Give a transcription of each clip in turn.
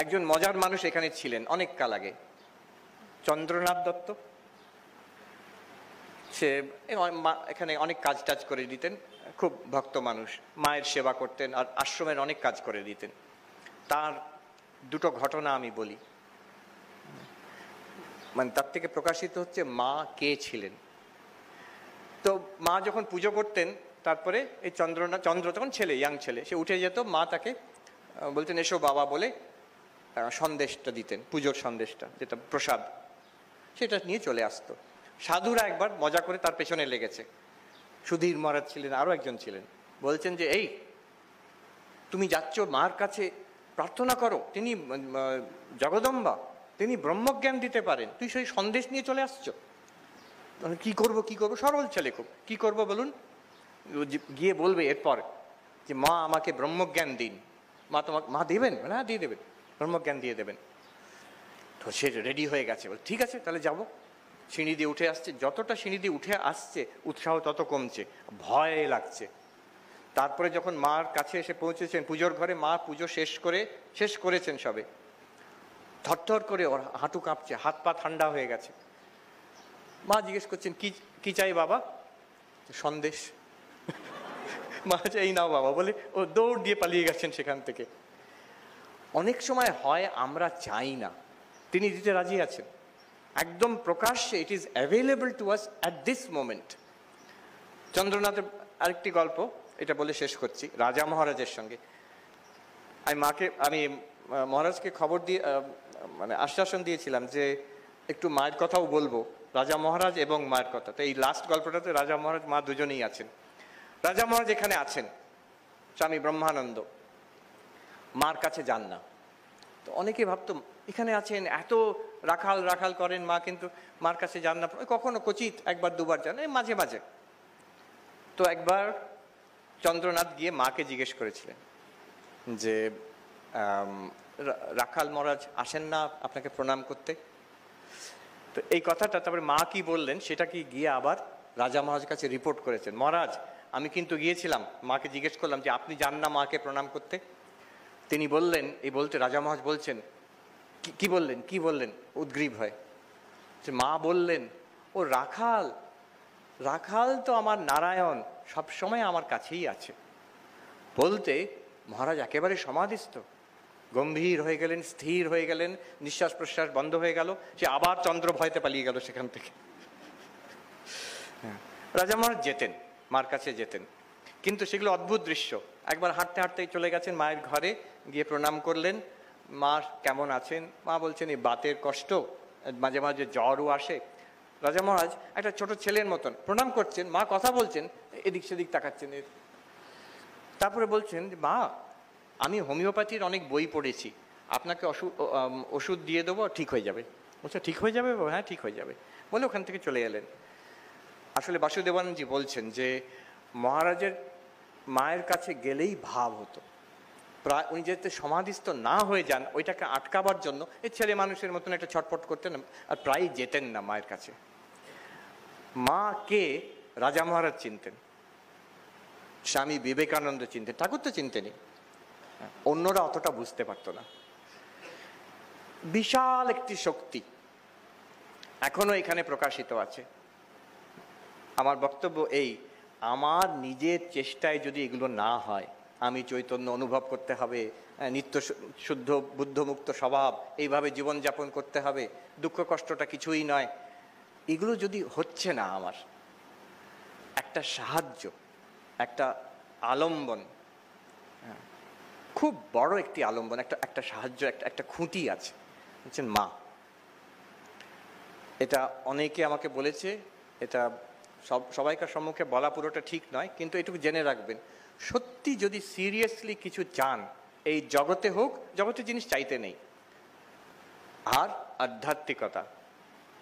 একজন মজার মানুষ এখানে ছিলেন অনেক কাল আগে, চন্দ্রনাথ দত্ত। সে এখানে অনেক কাজ টাজ করে দিতেন, খুব ভক্ত মানুষ, মায়ের সেবা করতেন আর আশ্রমের অনেক কাজ করে দিতেন। তার দুটো ঘটনা আমি বলি, মানে তার থেকে প্রকাশিত হচ্ছে মা কে ছিলেন। তো মা যখন পুজো করতেন, তারপরে এই চন্দ্র তখন ছেলে, ইয়াং ছেলে, সে উঠে যেত, মা তাকে বলতেন এসো বাবা বলে সন্দেশটা দিতেন, পুজোর সন্দেশটা, যেটা প্রসাদ, সেটা নিয়ে চলে আসতো। সাধুরা একবার মজা করে তার পেছনে লেগেছে, সুধীর মহারাজ ছিলেন, আরও একজন ছিলেন, বলছেন যে এই তুমি যাচ্ছ মার কাছে, প্রার্থনা করো, তিনি জগদম্বা, তিনি ব্রহ্মজ্ঞান দিতে পারেন, তুই সেই সন্দেশ নিয়ে চলে আসছো। কি করব কি করব, সরল ছেলে খুব, কি করব বলুন, গিয়ে বলবে এরপর যে মা আমাকে ব্রহ্মজ্ঞান দিন। মা দেবেন? হ্যাঁ দিয়ে দেবেন, ব্রহ্মজ্ঞান দিয়ে দেবেন। তো সে রেডি হয়ে গেছে, বল ঠিক আছে তাহলে যাব। সিঁড়ি দিয়ে উঠে আসছে, যতটা সিঁড়ি দিয়ে উঠে আসছে উৎসাহ তত কমছে, ভয় লাগছে। তারপরে যখন মার কাছে এসে পৌঁছেছেন পুজোর ঘরে, মা পুজো শেষ করেছেন সবে, থরথর করে ওর হাঁটু কাঁপছে, হাত পা ঠান্ডা হয়ে গেছে। মা জিজ্ঞেস করছেন কি চাই বাবা? সন্দেশ। মা চাই নাও বাবা বলে ও দৌড় দিয়ে পালিয়ে গেছেন সেখান থেকে। অনেক সময় হয় আমরা চাই না, তিনি দিতে রাজি আছেন একদম প্রকাশ্যে, it is available to us at this moment. চন্দ্রনাথের আরেকটি গল্প, এটা বলে শেষ করছি। রাজা মহারাজের সঙ্গে আমি মহারাজকে খবর দিয়ে মানে আশ্বাসন দিয়েছিলাম যে একটু মায়ের কথাও বলবো, রাজা মহারাজ এবং মায়ের কথা। তো এই লাস্ট গল্পটাতে রাজা মহারাজ মা দুজনেই আছেন। রাজা মহারাজ এখানে আছেন, স্বামী ব্রহ্মানন্দ, মার কাছে যান না। তো অনেকে ভাবতো এখানে আছেন, এত রাখাল করেন মা, কিন্তু মার কাছে যান না, কখনো কচিত একবার দুবার যান, মাঝে মাঝে। তো একবার চন্দ্রনাথ গিয়ে মাকে জিজ্ঞেস করেছিলেন যে রাখাল মহারাজ আসেন না আপনাকে প্রণাম করতে। তো এই কথাটা তারপরে মা কি বললেন সেটা কি গিয়ে আবার রাজা মহারাজের কাছে রিপোর্ট করেছেন, মহারাজ আমি কিন্তু গিয়েছিলাম, মাকে জিজ্ঞেস করলাম যে আপনি যান না মাকে প্রণাম করতে। তিনি বললেন, এই বলতে রাজা মহারাজ বলছেন কি বললেন উদ্গ্রীব হয়, যে মা বললেন ও রাখাল তো আমার নারায়ণ, সবসময় আমার কাছেই আছে। বলতে মহারাজ একেবারে সমাধিস্থ, গম্ভীর হয়ে গেলেন, স্থির হয়ে গেলেন, নিঃশ্বাস প্রশ্বাস বন্ধ হয়ে গেল, সে আবার চন্দ্র ভয়তে পালিয়ে গেল সেখান থেকে। রাজা মহারাজ যেতেন, মার কাছে যেতেন, কিন্তু সেগুলো অদ্ভুত দৃশ্য। একবার হাঁটতে হাঁটতেই চলে গেছেন মায়ের ঘরে, গিয়ে প্রণাম করলেন, মা কেমন আছেন? মা বলছেন এই বাতের কষ্ট, মাঝে মাঝে জ্বরও আসে। রাজা মহারাজ একটা ছোট ছেলের মতন প্রণাম করছেন, মা কথা বলছেন, এদিক সেদিক তাকাচ্ছেন। তারপরে বলছেন যে মা আমি হোমিওপ্যাথির অনেক বই পড়েছি, আপনাকে ওষুধ দিয়ে দেবো, ঠিক হয়ে যাবে। বলছে ঠিক হয়ে যাবে? হ্যাঁ ঠিক হয়ে যাবে বলে ওখান থেকে চলে এলেন। আসলে বাসুদেবানন্দজি বলছেন যে মহারাজের মায়ের কাছে গেলেই ভাব হতো, প্রায় উনি যাতে সমাধিস্থ না হয়ে যান ওইটাকে আটকাবার জন্য এই ছেলে মানুষের মতন একটা ছটফট করতেন আর প্রায় যেতেন না মায়ের কাছে। মা কে রাজা মহারাজ চিনতেন, স্বামী বিবেকানন্দ চিনতেন, ঠাকুর তো চিনতেনই, অন্যরা অতটা বুঝতে পারতো না। বিশাল একটি শক্তি এখনো এখানে প্রকাশিত আছে। আমার বক্তব্য এই, আমার নিজের চেষ্টায় যদি এগুলো না হয়, আমি চৈতন্য অনুভব করতে হবে, নিত্য শুদ্ধ বুদ্ধমুক্ত স্বভাব, এইভাবে জীবনযাপন করতে হবে, দুঃখ কষ্টটা কিছুই নয়, এগুলো যদি হচ্ছে না, আমার একটা সাহায্য, একটা আলম্বন, খুব বড় একটি আলম্বন, একটা সাহায্য, একটা খুঁটি আছে, হচ্ছেন মা। এটা অনেকে আমাকে বলেছে, এটা সবাইকার সম্মুখে বলা পুরোটা ঠিক নয়, কিন্তু এটুকু জেনে রাখবেন, সত্যি যদি সিরিয়াসলি কিছু চান এই জগতে হোক, জগতে জিনিস চাইতে নেই, আর আধ্যাত্মিকতা,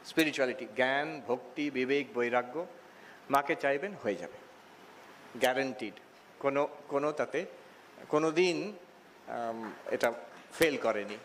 স্পিরিচুয়ালিটি, জ্ঞান, ভক্তি, বিবেক, বৈরাগ্য, মাকে চাইবেন হয়ে যাবে, গ্যারান্টিড। কোনো তাতে কোনো দিন এটা ফেল করেনি।